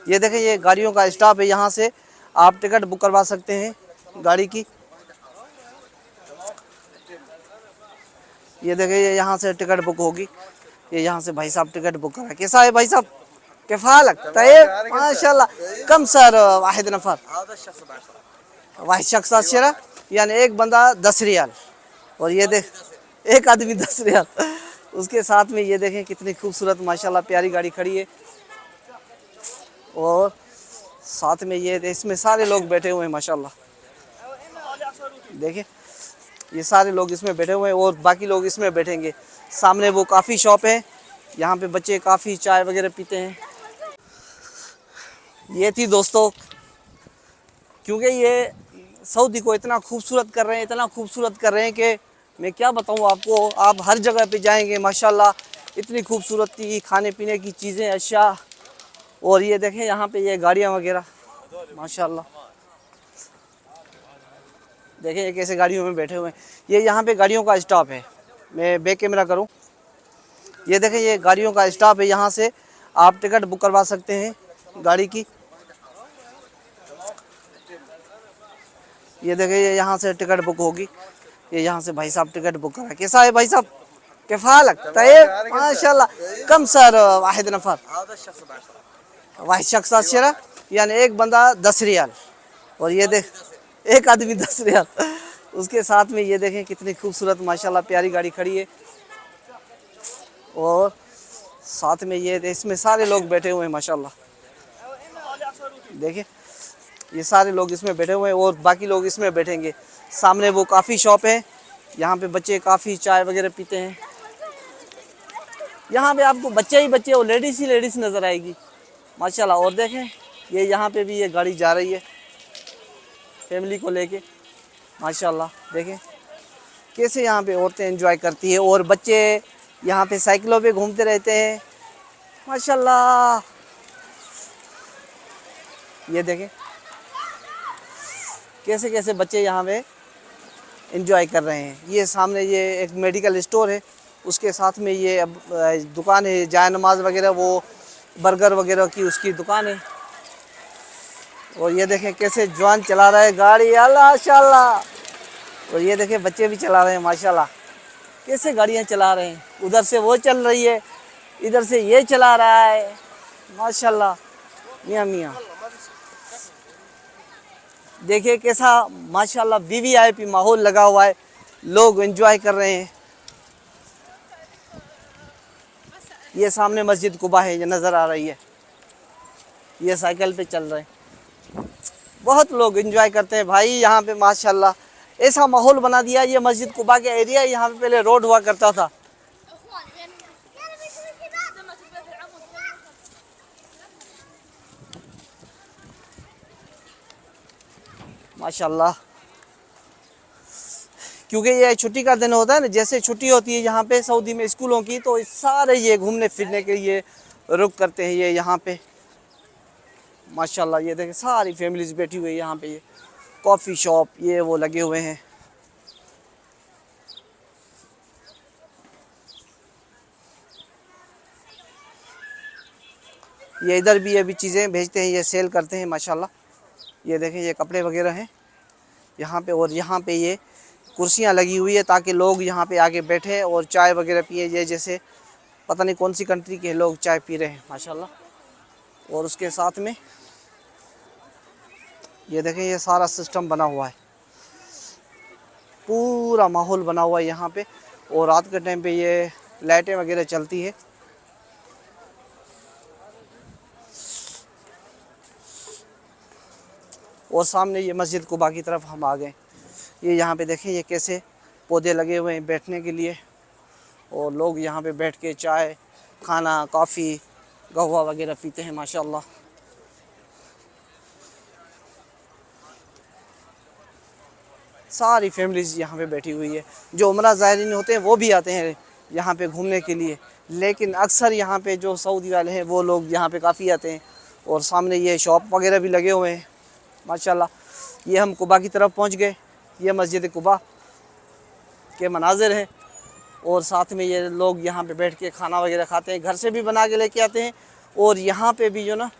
ये देखें ये गाड़ियों का स्टॉप है, यहाँ से आप टिकट बुक करवा सकते हैं गाड़ी की। ये देखें ये यहाँ से टिकट बुक होगी। ये यहाँ से भाई साहब टिकट बुक करा। कैसा है भाई साहब, किफ़ालक तयब माशाल्लाह। कम सर वाहिद नफर वाहिद शख्स 10 यानी एक बंदा 10 रियाल। और ये देख एक आदमी 10 रियाल। उसके साथ में ये देखें कितनी खूबसूरत माशाल्लाह प्यारी गाड़ी खड़ी है। और साथ में ये इसमें सारे लोग बैठे हुए हैं माशाल्लाह। देखिए ये सारे लोग इसमें बैठे हुए हैं और बाकी लोग इसमें बैठेंगे। सामने वो काफ़ी शॉप है, यहाँ पे बच्चे काफ़ी चाय वगैरह पीते हैं। ये थी दोस्तों, क्योंकि ये सऊदी को इतना खूबसूरत कर रहे हैं, इतना खूबसूरत कर रहे हैं कि मैं क्या बताऊँ आपको। आप हर जगह पे जाएंगे माशाल्लाह इतनी खूबसूरती, खाने पीने की चीज़ें, अशिया। और ये देखें यहाँ पे ये गाड़ियाँ वगैरह माशाल्लाह। देखें ये कैसे गाड़ियों में बैठे हुए हैं। ये यहाँ पे गाड़ियों का स्टॉप है। मैं बैक कैमरा करूँ, ये देखें ये गाड़ियों का स्टॉप है, यहाँ से आप टिकट बुक करवा सकते हैं गाड़ी की। ये देखें ये यहाँ से टिकट बुक होगी। ये यहाँ से भाई साहब टिकट बुक करा। कैसा है भाई साहब, किफ़ालक तयब माशाल्लाह। कम सर वाहिद नफर वाहिद शख्स 10 यानी एक बंदा 10 रियाल। और ये देख एक आदमी 10 रियाल। उसके साथ में ये देखें कितनी खूबसूरत माशाल्लाह प्यारी गाड़ी खड़ी है। और साथ में ये इसमें सारे लोग बैठे हुए हैं माशाल्लाह। देखिए ये सारे लोग इसमें बैठे हुए हैं और बाकी लोग इसमें बैठेंगे। सामने वो काफ़ी शॉप है, यहाँ पे बच्चे काफ़ी चाय वगैरह पीते हैं। यहाँ पे आपको बच्चे ही बच्चे और लेडीज़ ही लेडीज़ नज़र आएगी माशाल्लाह। और देखें ये यहाँ पे भी ये गाड़ी जा रही है फैमिली को लेके माशाल्लाह। देखें कैसे यहाँ पे औरतें एंजॉय करती है और बच्चे यहाँ पे साइकिलों पे घूमते रहते हैं माशाल्लाह। ये देखें कैसे कैसे बच्चे यहाँ पे एंजॉय कर रहे हैं। ये सामने ये एक मेडिकल स्टोर है, उसके साथ में ये अब दुकान है जाय नमाज वगैरह, वो बर्गर वगैरह की उसकी दुकान है। और ये देखें कैसे जवान चला रहा है गाड़ी अल्लाह माशाल्लाह। और ये देखें बच्चे भी चला रहे हैं माशाल्लाह, कैसे गाड़ियाँ चला रहे हैं। उधर से वो चल रही है, इधर से ये चला रहा है माशाल्लाह। मियाँ मियाँ देखिए कैसा माशाल्लाह वीवीआईपी माहौल लगा हुआ है, लोग एंजॉय कर रहे हैं। ये सामने मस्जिद कुबा है, ये नज़र आ रही है। ये साइकिल पे चल रहे हैं, बहुत लोग एंजॉय करते हैं भाई यहाँ पे माशाल्लाह। ऐसा माहौल बना दिया। ये मस्जिद कुबा के एरिया, यहाँ पे पहले रोड हुआ करता था। माशाल्लाह क्योंकि ये छुट्टी का दिन होता है ना, जैसे छुट्टी होती है यहाँ पे सऊदी में स्कूलों की, तो सारे ये घूमने फिरने के लिए रुक करते हैं ये यहाँ पे माशाल्लाह। ये देखें सारी फैमिलीज बैठी हुई है यहाँ पे। ये कॉफ़ी शॉप ये वो लगे हुए हैं। ये इधर भी ये भी चीज़ें भेजते हैं, ये सेल करते हैं माशाल्लाह। ये देखें ये कपड़े वगैरह हैं यहाँ पे। और यहाँ पे ये कुर्सियाँ लगी हुई है ताकि लोग यहाँ पे आके बैठे और चाय वगैरह पिए। ये जैसे पता नहीं कौन सी कंट्री के लोग चाय पी रहे हैं माशाल्लाह। और उसके साथ में ये देखें ये सारा सिस्टम बना हुआ है, पूरा माहौल बना हुआ है यहाँ पे। और रात के टाइम पे ये लाइटें वगैरह चलती है। और सामने ये मस्जिद कुबा की तरफ हम आ गए। ये यहाँ पे देखें ये कैसे पौधे लगे हुए हैं बैठने के लिए, और लोग यहाँ पे बैठ के चाय, खाना, कॉफ़ी, कहवा वगैरह पीते हैं माशाल्लाह। सारी फैमिलीज़ यहाँ पे बैठी हुई है। जो उमरा ज़ायरीन होते हैं वो भी आते हैं यहाँ पे घूमने के लिए, लेकिन अक्सर यहाँ पे जो सऊदी वाले हैं वो लोग यहाँ पे काफ़ी आते हैं। और सामने ये शॉप वगैरह भी लगे हुए हैं माशाल्लाह। ये हम कुबा की तरफ पहुँच गए। ये मस्जिद कुबा के मनाजिर हैं। और साथ में ये लोग यहाँ पे बैठ के खाना वगैरह खाते हैं, घर से भी बना के लेके आते हैं। और यहाँ पे भी जो ना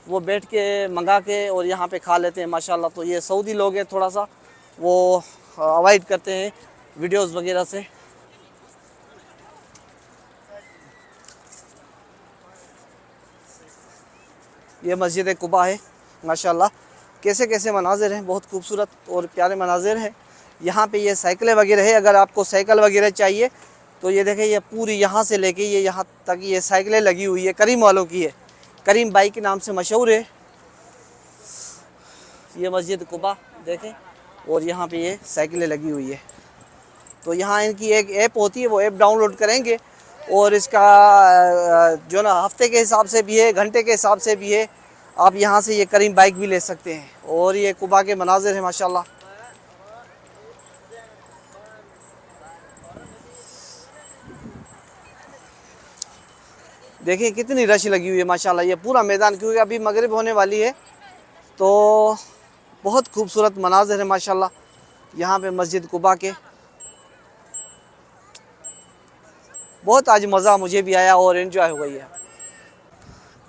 वो बैठ के मंगा के और यहाँ पे खा लेते हैं माशाल्लाह। तो ये सऊदी लोग हैं, थोड़ा सा वो अवॉइड करते हैं वीडियोस वगैरह से। ये मस्जिद कुबा है माशाल्लाह। कैसे कैसे मनाजिर हैं, बहुत खूबसूरत और प्यारे मनाजिर हैं। यहाँ पे ये साइकिलें वगैरह है, अगर आपको साइकिल वगैरह चाहिए तो ये देखें, ये पूरी यहाँ से लेके ये यहाँ तक ये साइकिलें लगी हुई है, करीम वालों की है। करीम बाइक के नाम से मशहूर है ये मस्जिद कुबा देखें। और यहाँ पे ये साइकिलें लगी हुई है। तो यहाँ इनकी एक ऐप होती है, वो ऐप डाउनलोड करेंगे और इसका जो ना हफ्ते के हिसाब से भी है, घंटे के हिसाब से भी है। आप यहाँ से ये करीम बाइक भी ले सकते हैं। और ये कुबा के मनाजिर हैं माशाल्लाह। देखिए कितनी रश लगी हुई है माशाल्लाह। ये पूरा मैदान, क्योंकि अभी मगरिब होने वाली है तो बहुत खूबसूरत मनाजिर है माशाल्लाह यहाँ पे मस्जिद कुबा के। बहुत आज मज़ा मुझे भी आया और एंजॉय हो गई है।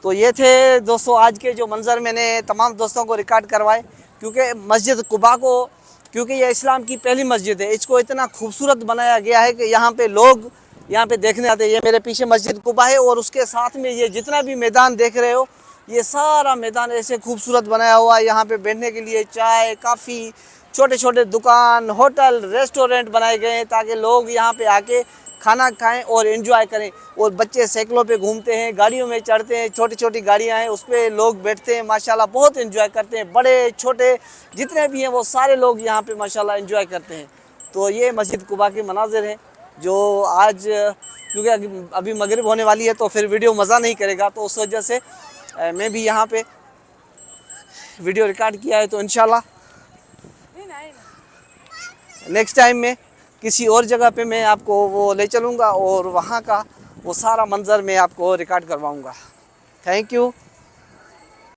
तो ये थे दोस्तों आज के जो मंज़र मैंने तमाम दोस्तों को रिकॉर्ड करवाए, क्योंकि मस्जिद कुबा को, क्योंकि ये इस्लाम की पहली मस्जिद है, इसको इतना खूबसूरत बनाया गया है कि यहाँ पे लोग यहाँ पे देखने आते हैं। ये मेरे पीछे मस्जिद कुबा है और उसके साथ में ये जितना भी मैदान देख रहे हो, ये सारा मैदान ऐसे खूबसूरत बनाया हुआ है। यहाँ पे बैठने के लिए चाय, काफ़ी, छोटे छोटे दुकान, होटल, रेस्टोरेंट बनाए गए हैं ताकि लोग यहाँ पे आके खाना खाएं और एंजॉय करें। और बच्चे साइकिलों पे घूमते हैं, गाड़ियों में चढ़ते हैं, छोटी छोटी गाड़ियां हैं उस पर लोग बैठते हैं माशाल्लाह, बहुत एंजॉय करते हैं। बड़े छोटे जितने भी हैं वो सारे लोग यहाँ पे माशाल्लाह एंजॉय करते हैं। तो ये मस्जिद कुबा के मनाजिर हैं जो आज, क्योंकि अभी मगरिब होने वाली है तो फिर वीडियो मज़ा नहीं करेगा, तो उस वजह से मैं भी यहाँ पे वीडियो रिकॉर्ड किया है। तो इंशाल्लाह नेक्स्ट टाइम में किसी और जगह पे मैं आपको वो ले चलूँगा और वहाँ का वो सारा मंज़र मैं आपको रिकॉर्ड करवाऊँगा। Thank you.